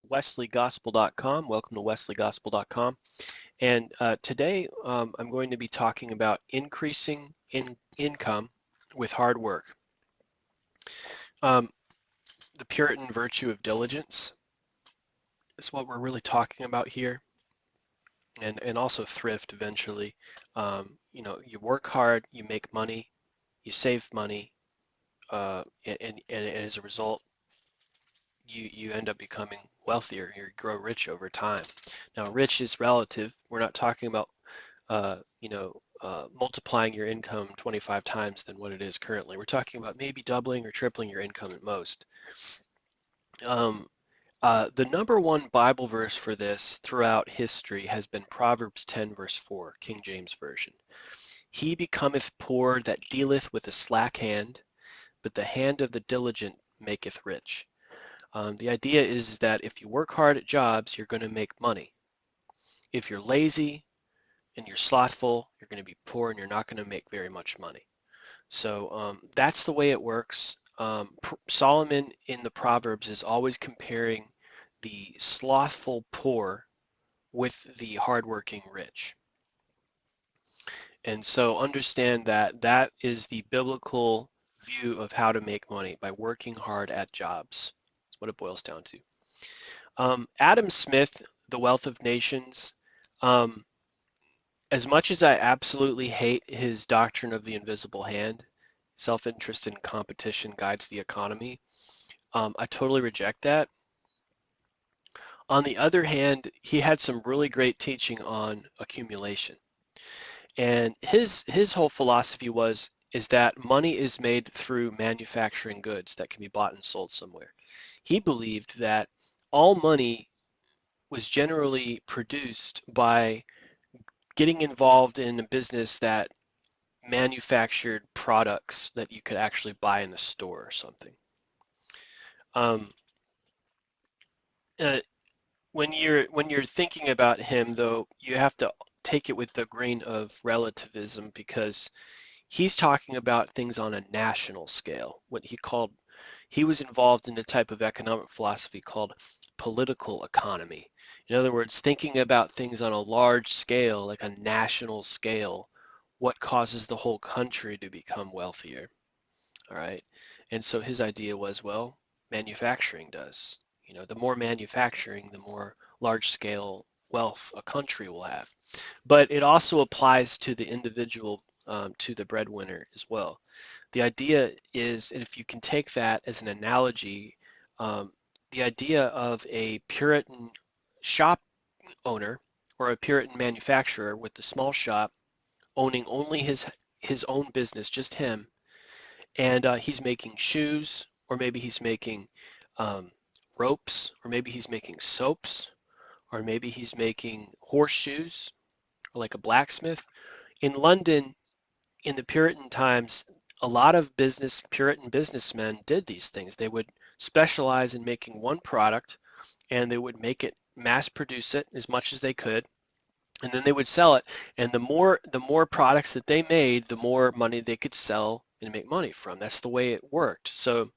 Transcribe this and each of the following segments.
wesleygospel.com. Welcome to wesleygospel.com. And today I'm going to be talking about increasing income with hard work. Um, the Puritan virtue of diligence is what we're really talking about here, and also thrift eventually. You work hard, you make money, you save money, and as a result, you end up becoming wealthier. You grow rich over time. Now, rich is relative. We're not talking about multiplying your income 25 times than what it is currently. We're talking about maybe doubling or tripling your income at most. Um, the number one Bible verse for this throughout history has been Proverbs 10, verse 4, King James Version. He becometh poor that dealeth with a slack hand, but the hand of the diligent maketh rich. The idea is that if you work hard at jobs, you're going to make money. If you're lazy and you're slothful, you're going to be poor and you're not going to make very much money. So that's the way it works. Solomon in the Proverbs is always comparing the slothful poor with the hardworking rich. And so understand that that is the biblical view of how to make money, by working hard at jobs. That's what it boils down to. Adam Smith, The Wealth of Nations, um, as much as I absolutely hate his doctrine of the invisible hand, self-interest and competition guides the economy, I totally reject that. On the other hand, he had some really great teaching on accumulation. And his whole philosophy is that money is made through manufacturing goods that can be bought and sold somewhere. He believed that all money was generally produced by getting involved in a business that manufactured products that you could actually buy in the store or something. Um, uh, when you're thinking about him, though, you have to take it with a grain of relativism, because he's talking about things on a national scale. He was involved in a type of economic philosophy called political economy. In other words, thinking about things on a large scale, like a national scale, what causes the whole country to become wealthier. All right. And so his idea was, well, manufacturing does. The more manufacturing, the more large scale wealth a country will have. But it also applies to the individual, to the breadwinner as well. The idea is, and if you can take that as an analogy, um, the idea of a Puritan shop owner or a Puritan manufacturer with the small shop owning only his own business, just him, and he's making shoes, or maybe he's making um, ropes, or maybe he's making soaps, or maybe he's making horseshoes, or like a blacksmith. In London, in the Puritan times, a lot of Puritan businessmen did these things. They would specialize in making one product, and they would make it, mass produce it as much as they could, and then they would sell it. And the more products that they made, the more money they could sell and make money from. That's the way it worked. So,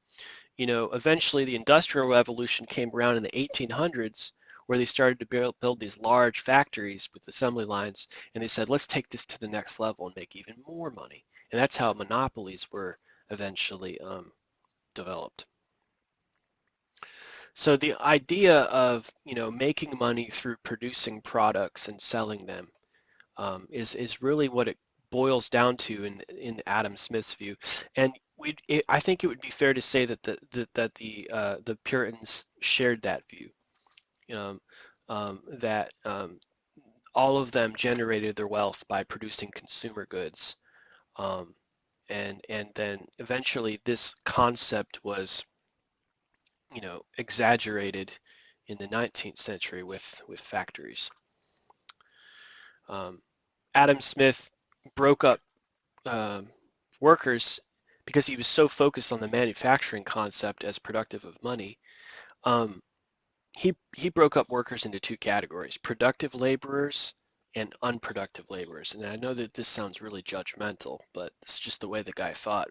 eventually the Industrial Revolution came around in the 1800s, where they started to build these large factories with assembly lines, and they said, let's take this to the next level and make even more money. And that's how monopolies were eventually developed. So the idea of making money through producing products and selling them is really what it boils down to in Adam Smith's view. And I think it would be fair to say that the Puritans shared that view. Um, that all of them generated their wealth by producing consumer goods, um, and then eventually this concept was exaggerated in the 19th century with factories. Um, Adam Smith broke up um, workers because he was so focused on the manufacturing concept as productive of money. Um, he broke up workers into two categories: productive laborers and unproductive laborers. And I know that this sounds really judgmental, but it's just the way the guy thought.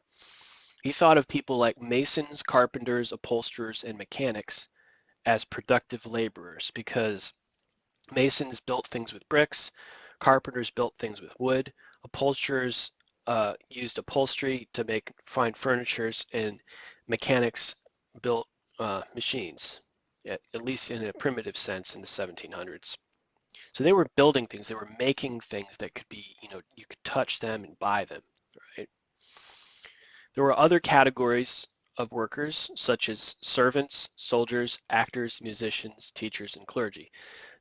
He thought of people like masons, carpenters, upholsterers, and mechanics as productive laborers because masons built things with bricks, carpenters built things with wood, upholsterers used upholstery to make fine furnitures, and mechanics built machines, at least in a primitive sense in the 1700s. So they were building things, they were making things that could be, you could touch them and buy them, right? There were other categories of workers, such as servants, soldiers, actors, musicians, teachers, and clergy.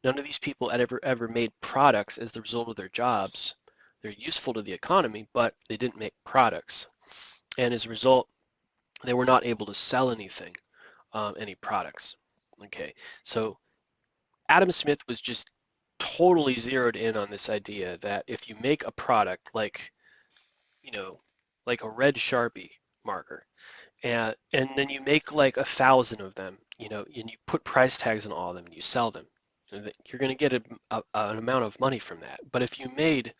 None of these people had ever made products as the result of their jobs. They're useful to the economy, but they didn't make products. And as a result, they were not able to sell anything, any products. Okay, so Adam Smith was just totally zeroed in on this idea that if you make a product you know, like a red Sharpie marker, and then you make like 1,000 of them, and you put price tags on all of them and you sell them, you're going to get an amount of money from that. But if you made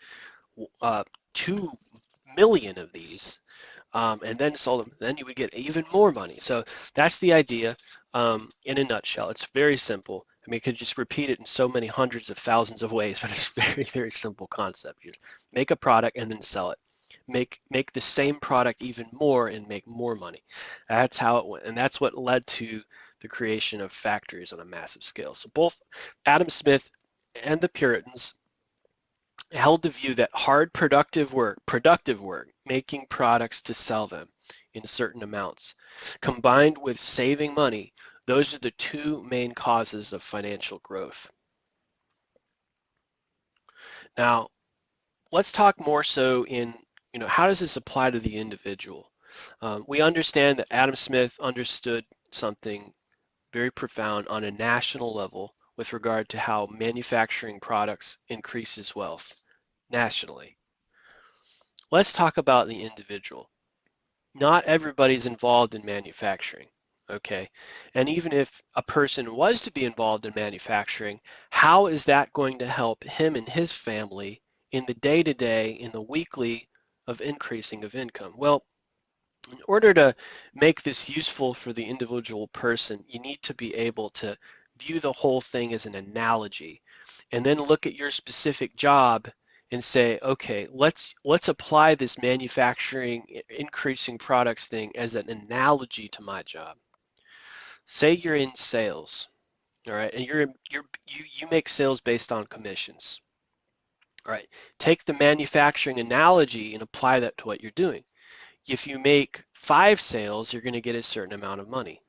2 million of these and then sold them, then you would get even more money. So that's the idea in a nutshell. It's very simple. I mean, you could just repeat it in so many hundreds of thousands of ways, but it's a very, very simple concept. You make a product and then sell it. Make the same product even more and make more money. That's how it went, and that's what led to the creation of factories on a massive scale. So both Adam Smith and the Puritans held the view that hard productive work, making products to sell them in certain amounts, combined with saving money, those are the two main causes of financial growth. Now, let's talk more so in, how does this apply to the individual? We understand that Adam Smith understood something very profound on a national level with regard to how manufacturing products increases wealth nationally. Let's talk about the individual. Not everybody's involved in manufacturing, okay? And even if a person was to be involved in manufacturing, how is that going to help him and his family in the day-to-day, in the weekly of increasing of income? Well, in order to make this useful for the individual person, you need to be able to view the whole thing as an analogy and then look at your specific job and say, okay, let's apply this manufacturing increasing products thing as an analogy to my job. Say you're in sales, all right, and you make sales based on commissions. All right, take the manufacturing analogy and apply that to what you're doing. If you make 5 sales, you're going to get a certain amount of money.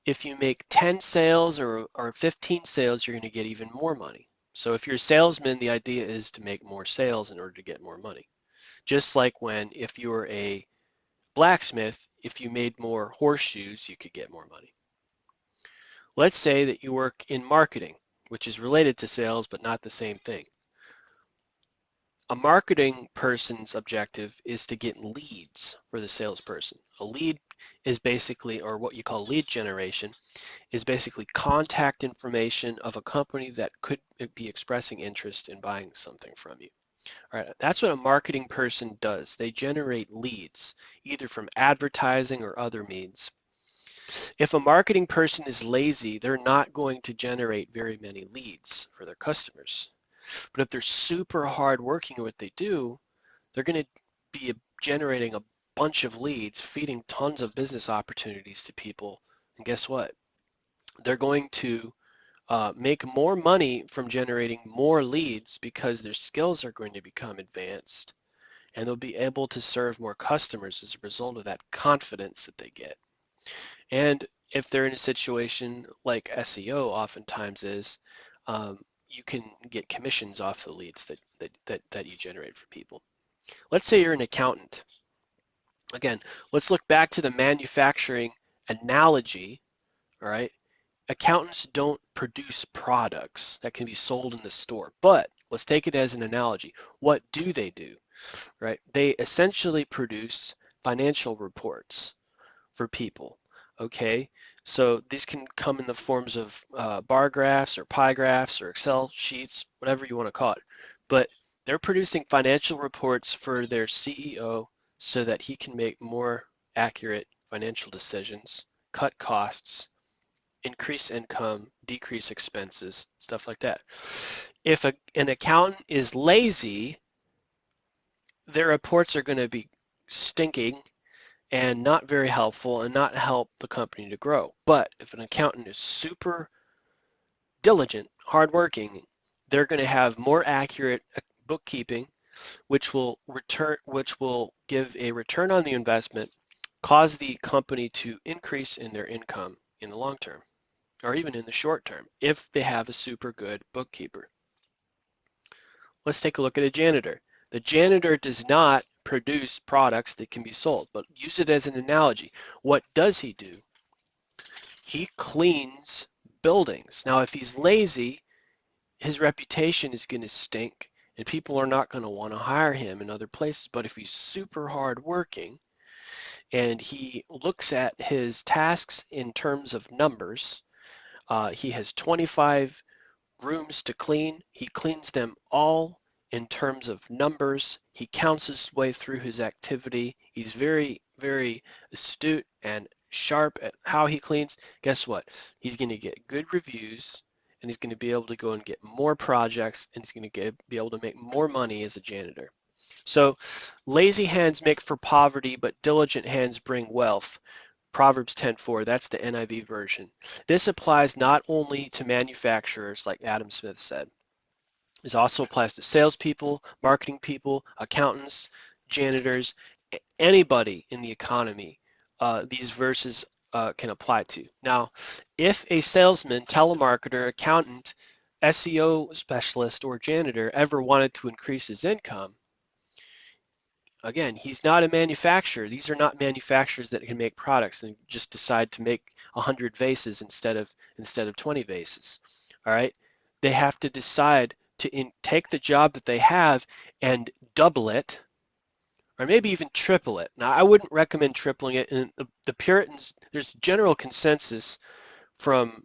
If you make 10 sales or 15 sales, you're going to get even more money. So if you're a salesman, the idea is to make more sales in order to get more money. Just like if you were a blacksmith, if you made more horseshoes, you could get more money. Let's say that you work in marketing, which is related to sales, but not the same thing. A marketing person's objective is to get leads for the salesperson. A lead is basically, or what you call lead generation, is basically contact information of a company that could be expressing interest in buying something from you. All right, that's what a marketing person does. They generate leads, either from advertising or other means. If a marketing person is lazy, they're not going to generate very many leads for their customers. But if they're super hard working at what they do, they're going to be generating a bunch of leads, feeding tons of business opportunities to people. And guess what? They're going to make more money from generating more leads because their skills are going to become advanced and they'll be able to serve more customers as a result of that confidence that they get. And if they're in a situation like SEO oftentimes is, you can get commissions off the leads that you generate for people. Let's say you're an accountant. Again, let's look back to the manufacturing analogy, all right? Accountants don't produce products that can be sold in the store, but let's take it as an analogy. What do they do, right? They essentially produce financial reports for people, okay? So these can come in the forms of bar graphs or pie graphs or Excel sheets, whatever you want to call it. But they're producing financial reports for their CEO so that he can make more accurate financial decisions, cut costs, increase income, decrease expenses, stuff like that. If an accountant is lazy, their reports are going to be stinking and not very helpful and not help the company to grow. But if an accountant is super diligent, hardworking, they're going to have more accurate bookkeeping, which will give a return on the investment, cause the company to increase in their income in the long term, or even in the short term, if they have a super good bookkeeper. Let's take a look at a janitor. The janitor does not produce products that can be sold, but use it as an analogy. What does he do? He cleans buildings. Now, if he's lazy, his reputation is going to stink and people are not going to want to hire him in other places. But if he's super hardworking and he looks at his tasks in terms of numbers, he has 25 rooms to clean. He cleans them all in terms of numbers. He counts his way through his activity. He's very, very astute and sharp at how he cleans. Guess what? He's going to get good reviews and he's going to be able to go and get more projects and he's going to be able to make more money as a janitor. So lazy hands make for poverty, but diligent hands bring wealth. Proverbs 10:4, that's the NIV version. This applies not only to manufacturers, like Adam Smith said. It also applies to salespeople, marketing people, accountants, janitors, anybody in the economy. These verses can apply to. Now, if a salesman, telemarketer, accountant, SEO specialist, or janitor ever wanted to increase his income, again, he's not a manufacturer. These are not manufacturers that can make products and just decide to make 100 vases instead of 20 vases. All right, they have to decide to take the job that they have and double it, or maybe even triple it. Now, I wouldn't recommend tripling it. And the Puritans, there's general consensus from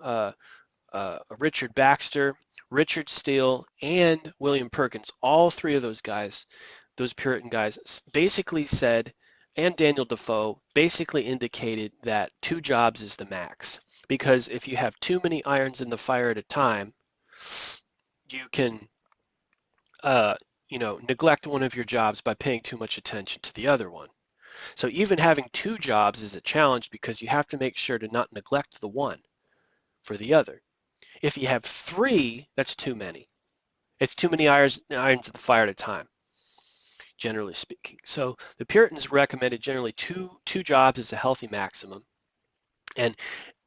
Richard Baxter, Richard Steele, and William Perkins. All three of those guys, those Puritan guys, basically said, and Daniel Defoe basically indicated that 2 jobs is the max. Because if you have too many irons in the fire at a time, you can neglect one of your jobs by paying too much attention to the other one. So even having 2 jobs is a challenge because you have to make sure to not neglect the one for the other. If you have 3, that's too many. It's too many irons in the fire at a time, generally speaking. So the Puritans recommended generally two jobs as a healthy maximum. And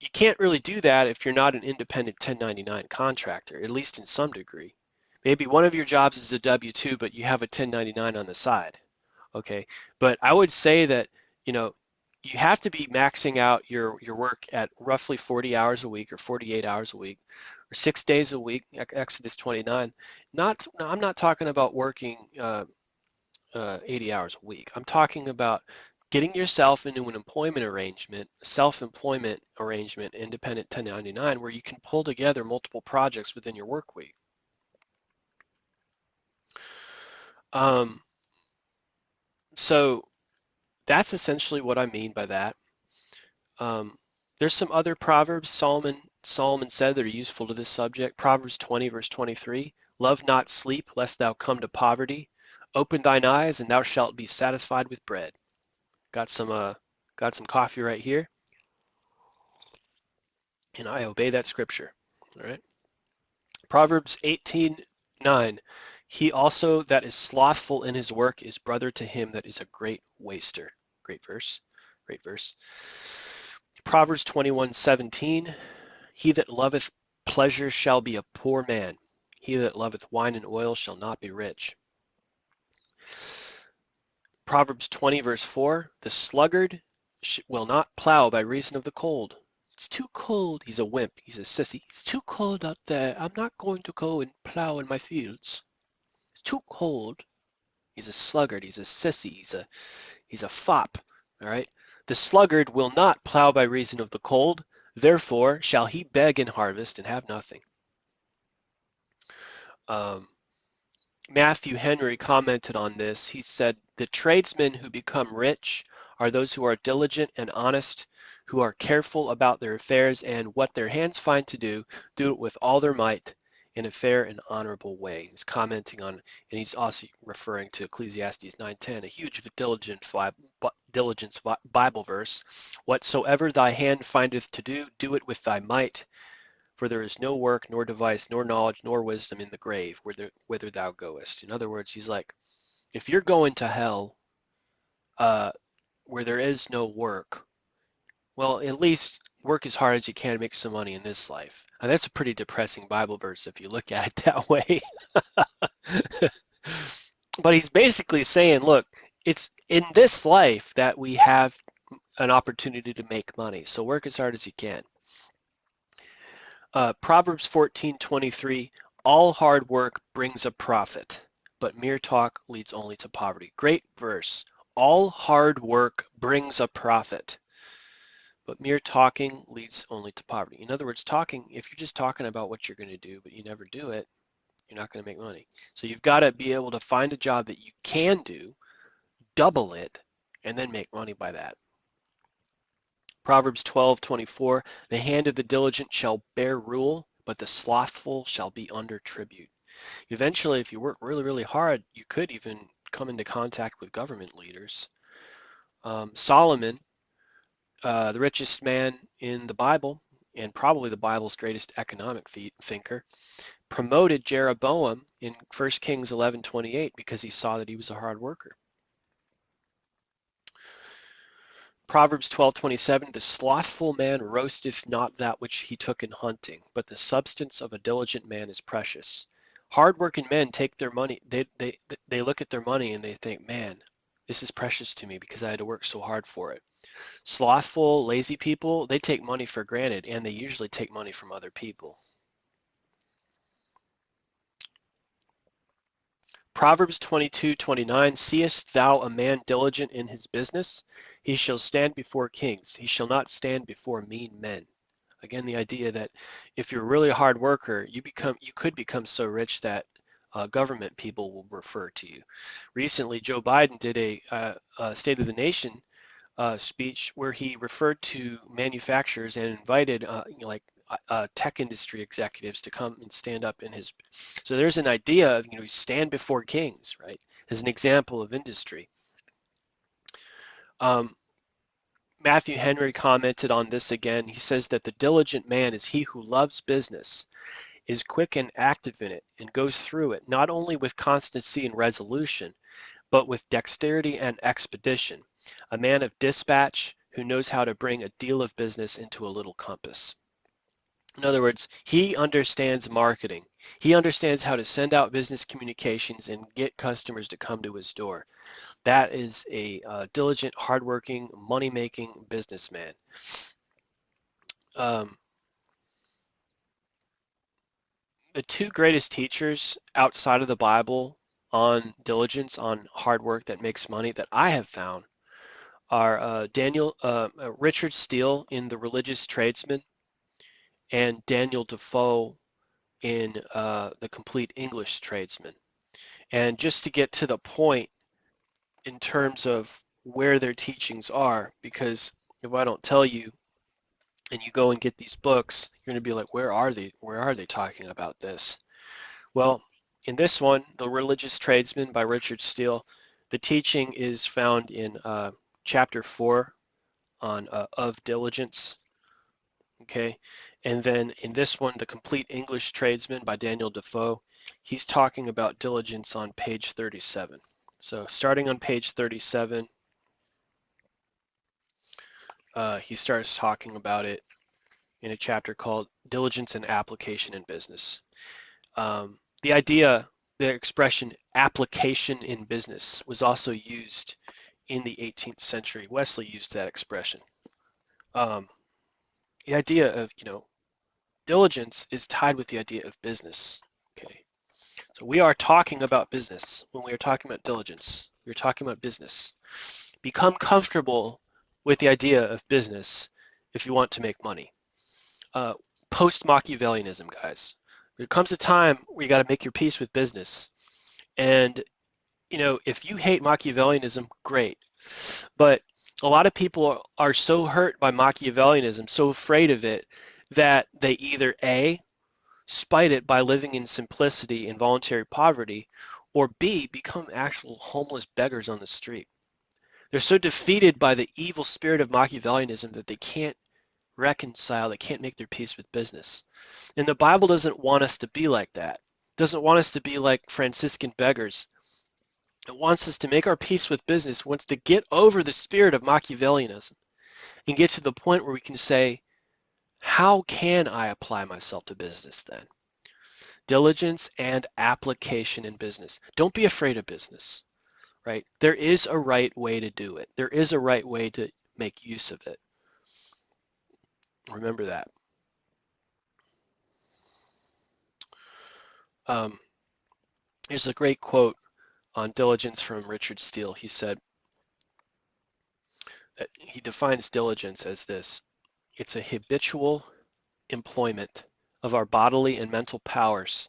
you can't really do that if you're not an independent 1099 contractor, at least in some degree. Maybe one of your jobs is a W-2, but you have a 1099 on the side. Okay, but I would say that, you have to be maxing out your work at roughly 40 hours a week or 48 hours a week or 6 days a week, Exodus 29. I'm not talking about working 80 hours a week. I'm talking about getting yourself into an employment arrangement, self-employment arrangement, independent 1099, where you can pull together multiple projects within your work week. So that's essentially what I mean by that. There's some other proverbs Solomon said that are useful to this subject. Proverbs 20 verse 23, love not sleep lest thou come to poverty. Open thine eyes and thou shalt be satisfied with bread. Got some coffee right here, and I obey that scripture. All right. Proverbs 18:9, he also that is slothful in his work is brother to him that is a great waster. Great verse. Great verse. Proverbs 21:17, he that loveth pleasure shall be a poor man. He that loveth wine and oil shall not be rich. Proverbs 20 verse 4, the sluggard will not plow by reason of the cold. It's too cold. He's a wimp. He's a sissy. It's too cold out there. I'm not going to go and plow in my fields. It's too cold. He's a sluggard. He's a sissy. He's a fop. All right. The sluggard will not plow by reason of the cold. Therefore shall he beg in harvest and have nothing. Matthew Henry commented on this. He said, the tradesmen who become rich are those who are diligent and honest, who are careful about their affairs, and what their hands find to do, do it with all their might in a fair and honorable way. He's commenting on, and he's also referring to Ecclesiastes 9:10, a huge diligence Bible verse. Whatsoever thy hand findeth to do, do it with thy might, for there is no work, nor device, nor knowledge, nor wisdom in the grave, whither thou goest. In other words, he's like, if you're going to hell uh, where there is no work, well, at least work as hard as you can to make some money in this life. And that's a pretty depressing Bible verse if you look at it that way. But he's basically saying, look, it's in this life that we have an opportunity to make money. So work as hard as you can. Proverbs 14:23, all hard work brings a profit, but mere talk leads only to poverty. Great verse. All hard work brings a profit, but mere talking leads only to poverty. In other words, talking, if you're just talking about what you're going to do, but you never do it, you're not going to make money. So you've got to be able to find a job that you can do, double it, and then make money by that. Proverbs 12:24, the hand of the diligent shall bear rule, but the slothful shall be under tribute. Eventually, if you work really, really hard, you could even come into contact with government leaders. Solomon, the richest man in the Bible, and probably the Bible's greatest economic thinker, promoted Jeroboam in 1 Kings 11:28 because he saw that he was a hard worker. Proverbs 12:27, the slothful man roasteth not that which he took in hunting, but the substance of a diligent man is precious. Hardworking men take their money, they look at their money and they think, man, this is precious to me because I had to work so hard for it. Slothful, lazy people, they take money for granted, and they usually take money from other people. Proverbs 22:29, seest thou a man diligent in his business? He shall stand before kings. He shall not stand before mean men. Again, the idea that if you're a really hard worker, you could become so rich that government people will refer to you. Recently, Joe Biden did a State of the Nation speech where he referred to manufacturers and invited tech industry executives to come and stand up in his. So there's an idea of, stand before kings, right? As an example of industry. Matthew Henry commented on this again. He says that the diligent man is he who loves business, is quick and active in it, and goes through it, not only with constancy and resolution, but with dexterity and expedition. A man of dispatch who knows how to bring a deal of business into a little compass. In other words, he understands marketing. He understands how to send out business communications and get customers to come to his door. That is a diligent, hardworking, money-making businessman. The two greatest teachers outside of the Bible on diligence, on hard work that makes money that I have found are Richard Steele in The Religious Tradesman and Daniel Defoe in The Complete English Tradesman. And just to get to the point in terms of where their teachings are, because if I don't tell you and you go and get these books, you're going to be like, where are they? Where are they talking about this? Well, in this one, The Religious Tradesman by Richard Steele, the teaching is found in chapter 4 on of diligence. Okay, and then in this one, The Complete English Tradesman by Daniel Defoe, he's talking about diligence on page 37. So starting on page 37, he starts talking about it in a chapter called Diligence and Application in Business. The idea, the expression application in business was also used in the 18th century. Wesley used that expression. The idea of, diligence is tied with the idea of business. Okay, so we are talking about business when we are talking about diligence. We're talking about business. Become comfortable with the idea of business if you want to make money. Post-Machiavellianism, guys. There comes a time where you got to make your peace with business. And, if you hate Machiavellianism, great. But A lot of people are so hurt by Machiavellianism, so afraid of it, that they either A, spite it by living in simplicity and voluntary poverty, or B, become actual homeless beggars on the street. They're so defeated by the evil spirit of Machiavellianism that they can't reconcile, they can't make their peace with business. And the Bible doesn't want us to be like that. It doesn't want us to be like Franciscan beggars. It wants us to make our peace with business, it wants to get over the spirit of Machiavellianism and get to the point where we can say, how can I apply myself to business then? Diligence and application in business. Don't be afraid of business, right? There is a right way to do it. There is a right way to make use of it. Remember that. Um, Here's a great quote on diligence from Richard Steele. He said, he defines diligence as this: it's a habitual employment of our bodily and mental powers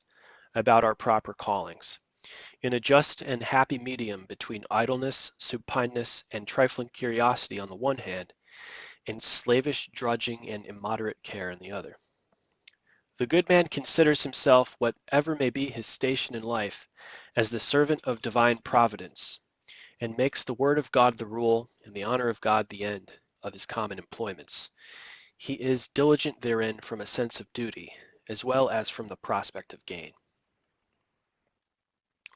about our proper callings, in a just and happy medium between idleness, supineness, and trifling curiosity on the one hand, and slavish drudging and immoderate care on the other. The good man considers himself, whatever may be his station in life, as the servant of divine providence, and makes the word of God the rule, and the honor of God the end of his common employments. He is diligent therein from a sense of duty, as well as from the prospect of gain.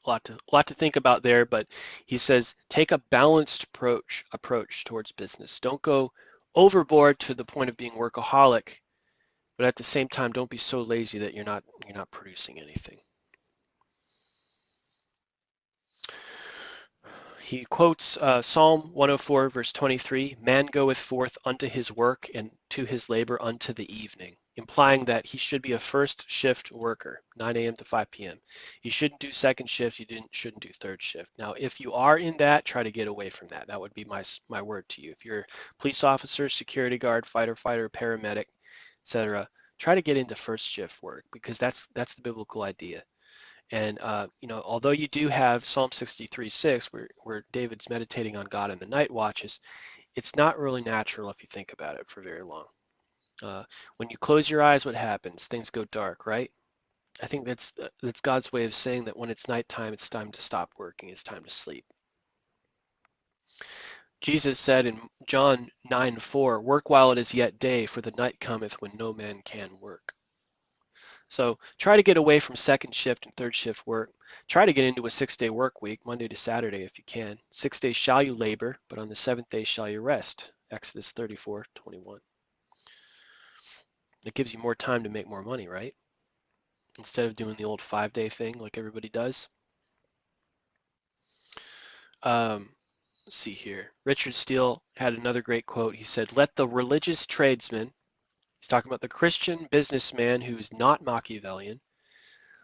A lot to think about there, but he says take a balanced approach towards business. Don't go overboard to the point of being workaholic, but at the same time, don't be so lazy that you're not producing anything. He quotes Psalm 104, verse 23, man goeth forth unto his work and to his labor unto the evening, implying that he should be a first shift worker, 9 a.m. to 5 p.m. You shouldn't do second shift, shouldn't do third shift. Now, if you are in that, try to get away from that. That would be my word to you. If you're a police officer, security guard, fighter, paramedic, etc., try to get into first shift work because that's the biblical idea. And although you do have Psalm 63:6, where David's meditating on God in the night watches, it's not really natural if you think about it for very long. When you close your eyes, what happens? Things go dark, right? I think that's God's way of saying that when it's nighttime, it's time to stop working. It's time to sleep. Jesus said in John 9:4, "Work while it is yet day, for the night cometh when no man can work." So try to get away from second shift and third shift work. Try to get into a 6-day work week, Monday to Saturday if you can. 6 days shall you labor, but on the seventh day shall you rest. Exodus 34:21. It gives you more time to make more money, right? Instead of doing the old 5-day thing like everybody does. Let's see here. Richard Steele had another great quote. He said, let the religious tradesman, he's talking about the Christian businessman who's not Machiavellian,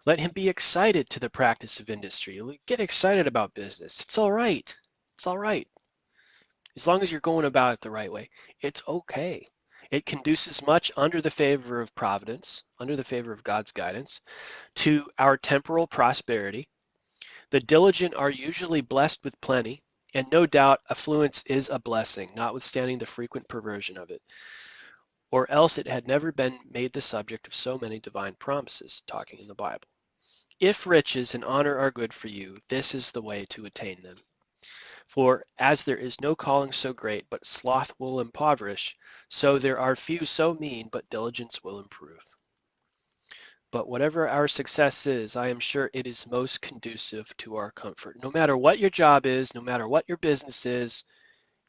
let him be excited to the practice of industry. Get excited about business. It's all right. It's all right. As long as you're going about it the right way, it's okay. It conduces much under the favor of providence, under the favor of God's guidance, to our temporal prosperity. The diligent are usually blessed with plenty, and no doubt affluence is a blessing, notwithstanding the frequent perversion of it. Or else it had never been made the subject of so many divine promises, talking in the Bible. If riches and honor are good for you, this is the way to attain them. For as there is no calling so great, but sloth will impoverish, so there are few so mean, but diligence will improve. But whatever our success is, I am sure it is most conducive to our comfort. No matter what your job is, no matter what your business is,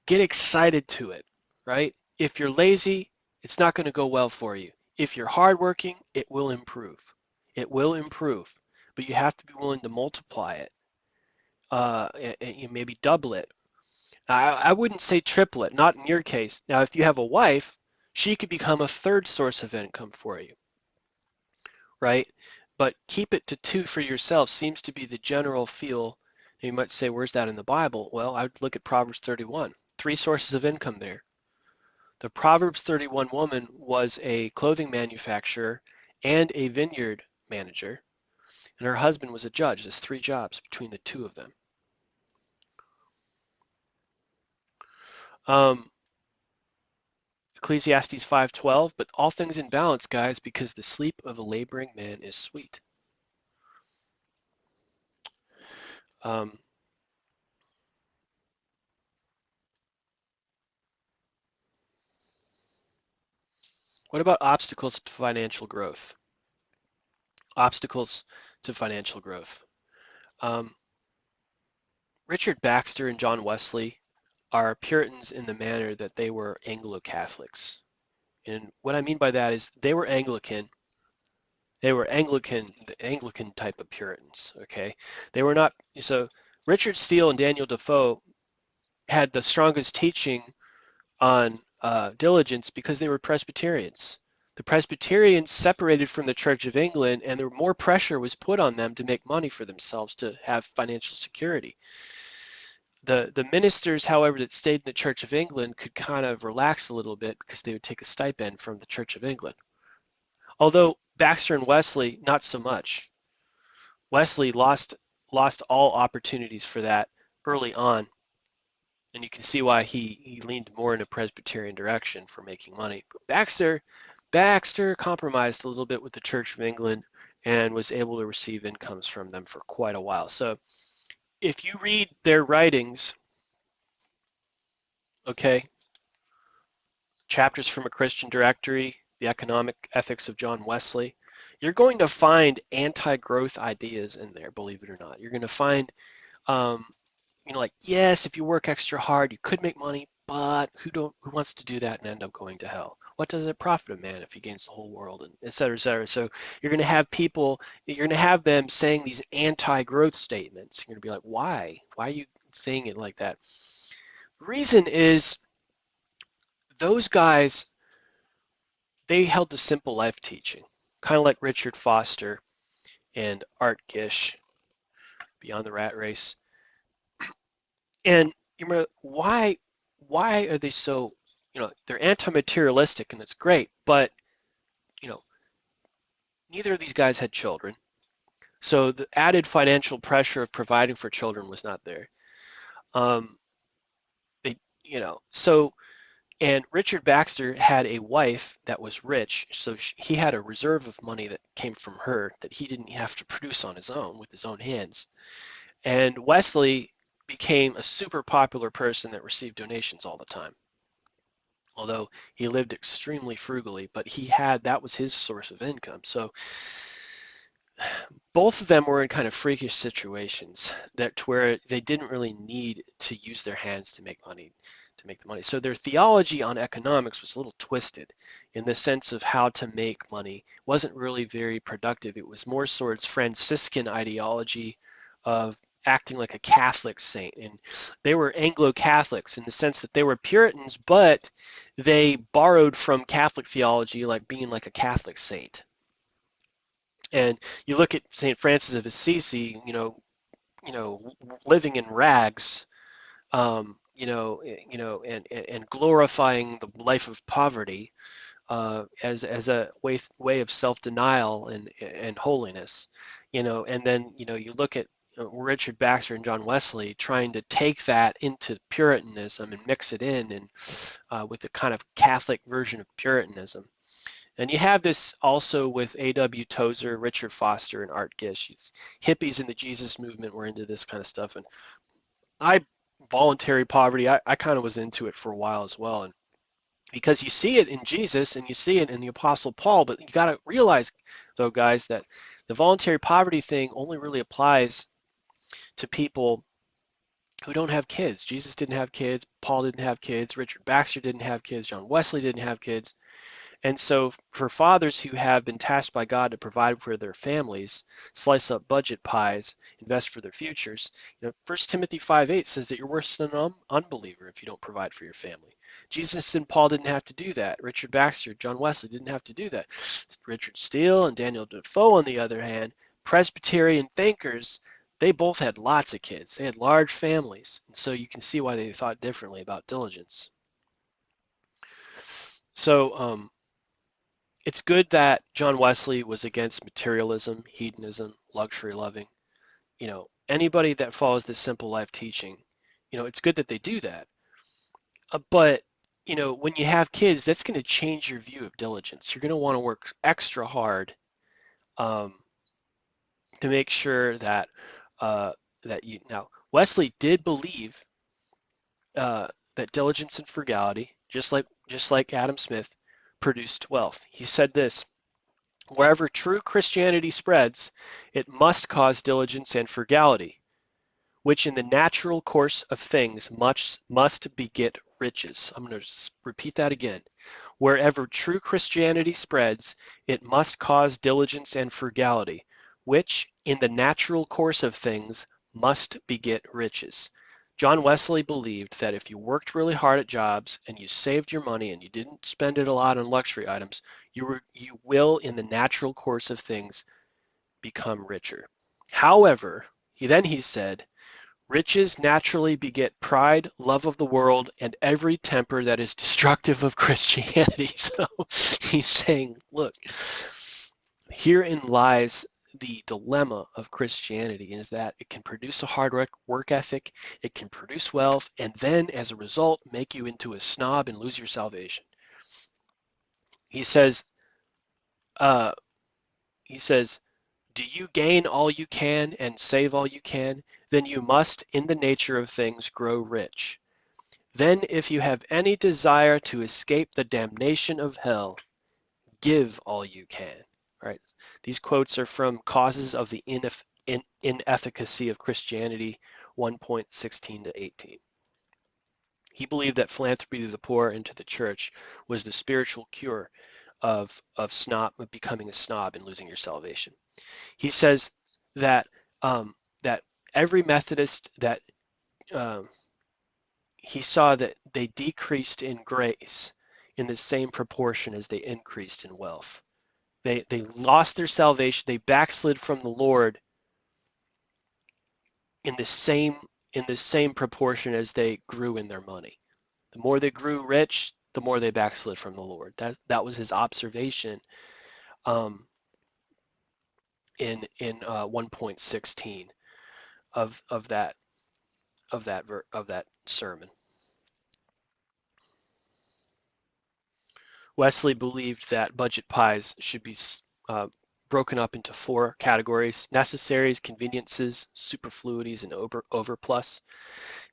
get excited to it, right? If you're lazy, it's not going to go well for you. If you're hardworking, it will improve. It will improve, but you have to be willing to multiply it, and you maybe double it. I wouldn't say triple it, not in your case. Now, if you have a wife, she could become a third source of income for you, right? But keep it to two for yourself seems to be the general feel. You might say, where's that in the Bible? Well, I would look at Proverbs 31. 3 sources of income there. The Proverbs 31 woman was a clothing manufacturer and a vineyard manager, and her husband was a judge. There's 3 jobs between the two of them. Um, Ecclesiastes 5:12, but all things in balance, guys, because the sleep of a laboring man is sweet. Um, what about obstacles to financial growth? Obstacles to financial growth. Um, Richard Baxter and John Wesley are Puritans in the manner that they were Anglo-Catholics. And what I mean by that is they were Anglican. They were Anglican, the Anglican type of Puritans, okay? They were not, so Richard Steele and Daniel Defoe had the strongest teaching on diligence because they were Presbyterians. The Presbyterians separated from the Church of England, and there more pressure was put on them to make money for themselves to have financial security. The ministers, however, that stayed in the Church of England could kind of relax a little bit because they would take a stipend from the Church of England. Although Baxter and Wesley, not so much. Wesley lost all opportunities for that early on, and you can see why he leaned more in a Presbyterian direction for making money. But Baxter compromised a little bit with the Church of England and was able to receive incomes from them for quite a while. So if you read their writings, okay, Chapters from a Christian Directory, The Economic Ethics of John Wesley, you're going to find anti-growth ideas in there, believe it or not. You're going to find um, like, yes, if you work extra hard, you could make money, but who wants to do that and end up going to hell? What does it profit a man if he gains the whole world, and et cetera, et cetera. So you're going to have people, you're going to have them saying these anti-growth statements. You're going to be like, why? Why are you saying it like that? The reason is those guys, they held the simple life teaching, kind of like Richard Foster and Art Gish, Beyond the Rat Race. And you remember why are they so, they're anti-materialistic and it's great, but you know, neither of these guys had children. So the added financial pressure of providing for children was not there. Um, they, so and Richard Baxter had a wife that was rich, so he had a reserve of money that came from her that he didn't have to produce on his own with his own hands. And Wesley became a super popular person that received donations all the time. Although he lived extremely frugally, but that was his source of income. So both of them were in kind of freakish situations that to where they didn't really need to use their hands to make money, to make the money. So their theology on economics was a little twisted in the sense of how to make money. It wasn't really very productive. It was more towards Franciscan ideology of acting like a Catholic saint. And they were Anglo-Catholics in the sense that they were Puritans, but they borrowed from Catholic theology, like being like a Catholic saint. And you look at St. Francis of Assisi, living in rags, and glorifying the life of poverty as a way of self-denial and holiness, and then you look at Richard Baxter and John Wesley trying to take that into Puritanism and mix it in and with a kind of Catholic version of Puritanism. And you have this also with A.W. Tozer, Richard Foster, and Art Gish. Hippies in the Jesus movement were into this kind of stuff. And voluntary poverty, I kind of was into it for a while as well. And because you see it in Jesus and you see it in the Apostle Paul, but you got to realize, though, guys, that the voluntary poverty thing only really applies to people who don't have kids. Jesus didn't have kids. Paul didn't have kids. Richard Baxter didn't have kids. John Wesley didn't have kids. And so for fathers who have been tasked by God to provide for their families, slice up budget pies, invest for their futures, 1 Timothy 5:8 says that you're worse than an unbeliever if you don't provide for your family. Jesus and Paul didn't have to do that. Richard Baxter, John Wesley didn't have to do that. Richard Steele and Daniel Defoe, on the other hand, Presbyterian thinkers, they both had lots of kids. They had large families. And so you can see why they thought differently about diligence. So, it's good that John Wesley was against materialism, hedonism, luxury loving. Anybody that follows this simple life teaching, it's good that they do that. But when you have kids, that's going to change your view of diligence. You're going to want to work extra hard um, to make sure that uh, that you now Wesley did believe uh, that diligence and frugality, just like Adam Smith, produced wealth. He said this: wherever true Christianity spreads, it must cause diligence and frugality, which in the natural course of things must beget riches. I'm going to repeat that again. Wherever true Christianity spreads, it must cause diligence and frugality, which in the natural course of things must beget riches. John Wesley believed that if you worked really hard at jobs and you saved your money and you didn't spend it a lot on luxury items, you will, in the natural course of things, become richer. However, he said, riches naturally beget pride, love of the world, and every temper that is destructive of Christianity. So he's saying, look, herein lies the dilemma of Christianity, is that it can produce a hard work ethic, it can produce wealth, and then as a result make you into a snob and lose your salvation. He says, uh, he says, do you gain all you can and save all you can? Then you must, in the nature of things, grow rich. Then if you have any desire to escape the damnation of hell, give all you can. All right. These quotes are from Causes of the Inefficacy of Christianity 1.16 to 18. He believed that philanthropy to the poor and to the church was the spiritual cure of becoming a snob and losing your salvation. He says that that every Methodist that um, he saw that they decreased in grace in the same proportion as they increased in wealth. They lost their salvation. They backslid from the Lord in the same proportion as they grew in their money. The more they grew rich, the more they backslid from the Lord. That was his observation um, in 1.16 of that sermon. Wesley believed that budget pies should be uh, broken up into 4 categories: necessaries, conveniences, superfluities, and overplus.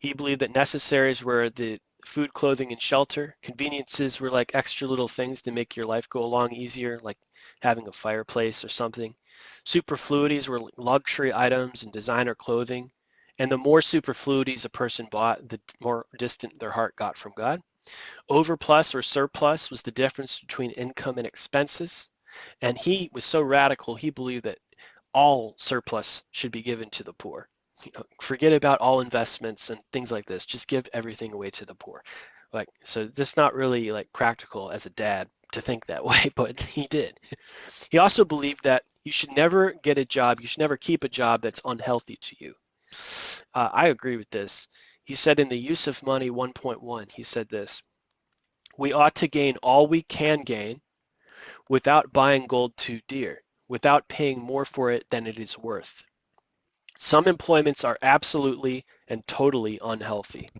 He believed that necessaries were the food, clothing, and shelter. Conveniences were like extra little things to make your life go along easier, like having a fireplace or something. Superfluities were luxury items and designer clothing. And the more superfluities a person bought, the more distant their heart got from God. Overplus or surplus was the difference between income and expenses. And he was so radical, he believed that all surplus should be given to the poor. Forget about all investments and things like this. Just give everything away to the poor. So that's not really like practical as a dad to think that way, but he did. He also believed that you should never get a job, you should never keep a job that's unhealthy to you. I agree with this. He said in the Use of Money 1.1, he said this: we ought to gain all we can gain without buying gold too dear, without paying more for it than it is worth. Some employments are absolutely and totally unhealthy.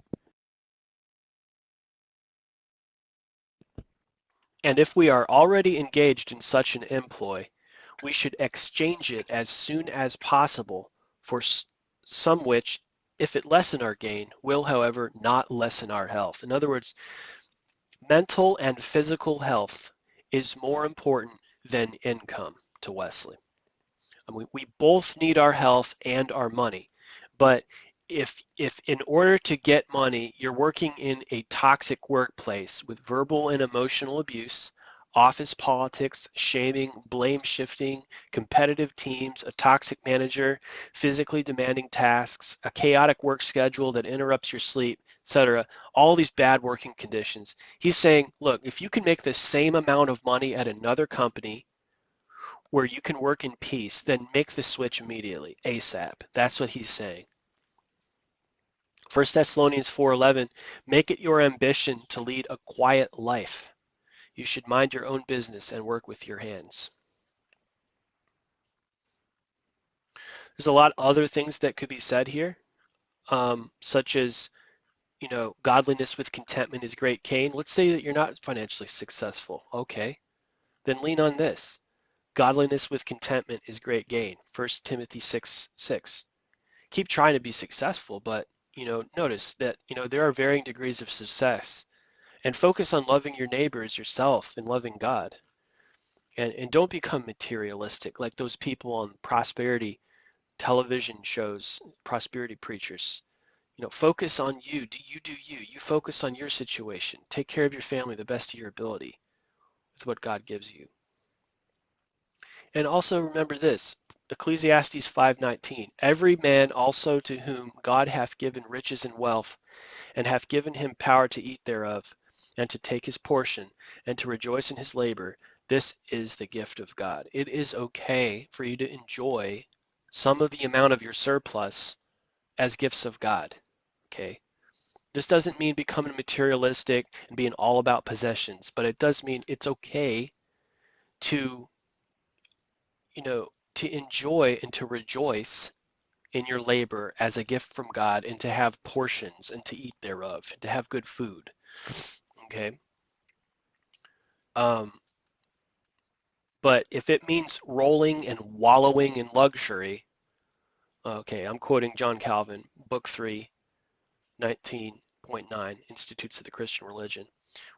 And if we are already engaged in such an employ, we should exchange it as soon as possible for some which, if it lessen our gain, will, however, not lessen our health. In other words, mental and physical health is more important than income to Wesley. We both need our health and our money, but if in order to get money you're working in a toxic workplace with verbal and emotional abuse, office politics, shaming, blame shifting, competitive teams, a toxic manager, physically demanding tasks, a chaotic work schedule that interrupts your sleep, etc., all these bad working conditions, he's saying, look, if you can make the same amount of money at another company where you can work in peace, then make the switch immediately, ASAP. That's what he's saying. 1 Thessalonians 4:11, make it your ambition to lead a quiet life. You should mind your own business and work with your hands. There's a lot of other things that could be said here, such as godliness with contentment is great gain. Let's say that you're not financially successful. Okay, then lean on this. Godliness with contentment is great gain. 1 Timothy 6:6. Keep trying to be successful, but notice that there are varying degrees of success, and focus on loving your neighbor as yourself and loving God. And don't become materialistic like those people on prosperity television shows, prosperity preachers. Focus on you. Do you. You focus on your situation. Take care of your family the best of your ability with what God gives you. And also remember this, Ecclesiastes 5:19. Every man also to whom God hath given riches and wealth, and hath given him power to eat thereof, and to take his portion, and to rejoice in his labor, this is the gift of God. It is okay for you to enjoy some of the amount of your surplus as gifts of God. Okay? This doesn't mean becoming materialistic and being all about possessions, but it does mean it's okay to, to enjoy and to rejoice in your labor as a gift from God, and to have portions and to eat thereof, and to have good food. Okay. Um, but if it means rolling and wallowing in luxury, okay, I'm quoting John Calvin, Book 3, 19.9, Institutes of the Christian Religion.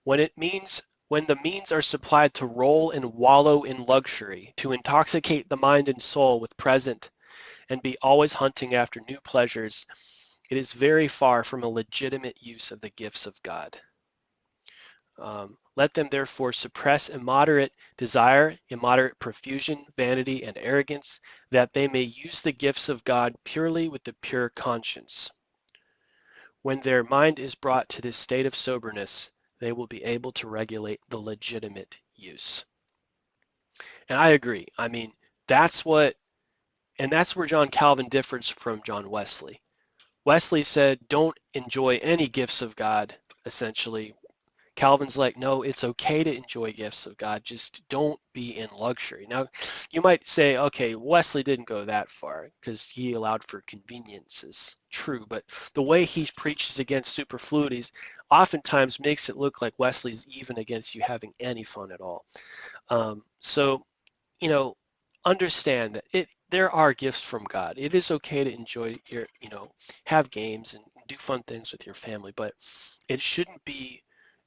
When the means are supplied to roll and wallow in luxury, to intoxicate the mind and soul with present, and be always hunting after new pleasures, it is very far from a legitimate use of the gifts of God. Let them therefore suppress immoderate desire, immoderate profusion, vanity, and arrogance, that they may use the gifts of God purely with the pure conscience. When their mind is brought to this state of soberness, they will be able to regulate the legitimate use. And I agree. I mean, that's where John Calvin differs from John Wesley. Wesley said, don't enjoy any gifts of God, essentially. Calvin's like, no, it's okay to enjoy gifts of God, just don't be in luxury. Now, you might say, okay, Wesley didn't go that far because he allowed for conveniences. True, but the way he preaches against superfluities oftentimes makes it look like Wesley's even against you having any fun at all. So, understand that there are gifts from God. It is okay to enjoy have games and do fun things with your family, but it shouldn't be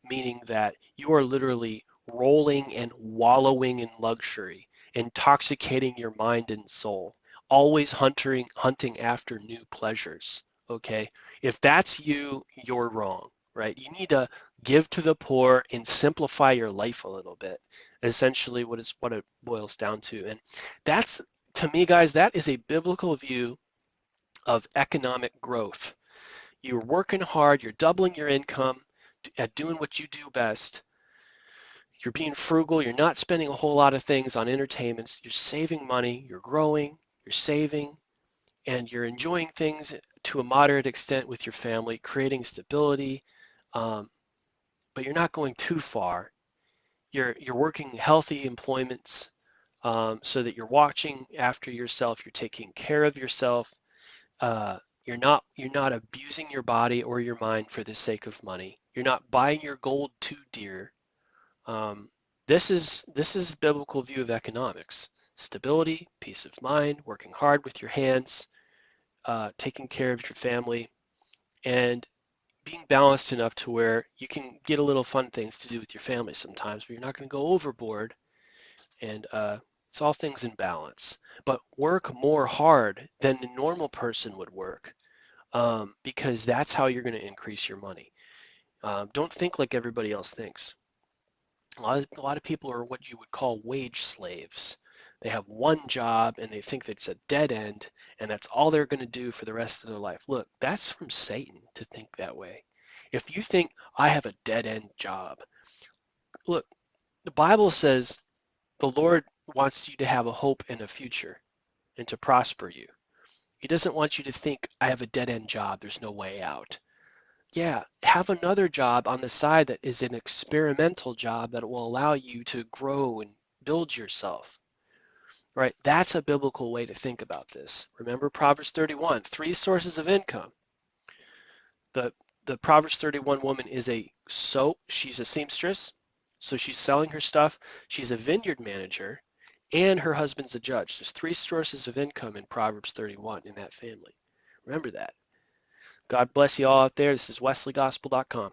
meaning that you are literally rolling and wallowing in luxury, intoxicating your mind and soul, always hunting after new pleasures. Okay? If that's you, you're wrong, right? You need to give to the poor and simplify your life a little bit. Essentially what it boils down to. And that's, to me, guys, that is a biblical view of economic growth. You're working hard, you're doubling your income at doing what you do best. You're being frugal, you're not spending a whole lot of things on entertainments, you're saving money, you're growing, you're saving, and you're enjoying things to a moderate extent with your family, creating stability, but you're not going too far. You're working healthy employments, so that you're watching after yourself, you're taking care of yourself. You're not abusing your body or your mind for the sake of money. You're not buying your gold too dear. This is biblical view of economics. Stability, peace of mind, working hard with your hands, taking care of your family, and being balanced enough to where you can get a little fun things to do with your family sometimes, but you're not going to go overboard. And it's all things in balance. But work more hard than a normal person would work, because that's how you're going to increase your money. Don't think like everybody else thinks. A lot of people are what you would call wage slaves. They have one job and they think that it's a dead end and that's all they're going to do for the rest of their life. Look, that's from Satan to think that way. If you think I have a dead end job, look, the Bible says the Lord wants you to have a hope and a future and to prosper you. He doesn't want you to think I have a dead end job, there's no way out. Yeah, have another job on the side that is an experimental job that will allow you to grow and build yourself. Right? That's a biblical way to think about this. Remember Proverbs 31, three sources of income. The the Proverbs 31 woman is she's a seamstress, so she's selling her stuff. She's a vineyard manager, and her husband's a judge. There's three sources of income in Proverbs 31 in that family. Remember that. God bless you all out there. This is wesleygospel.com.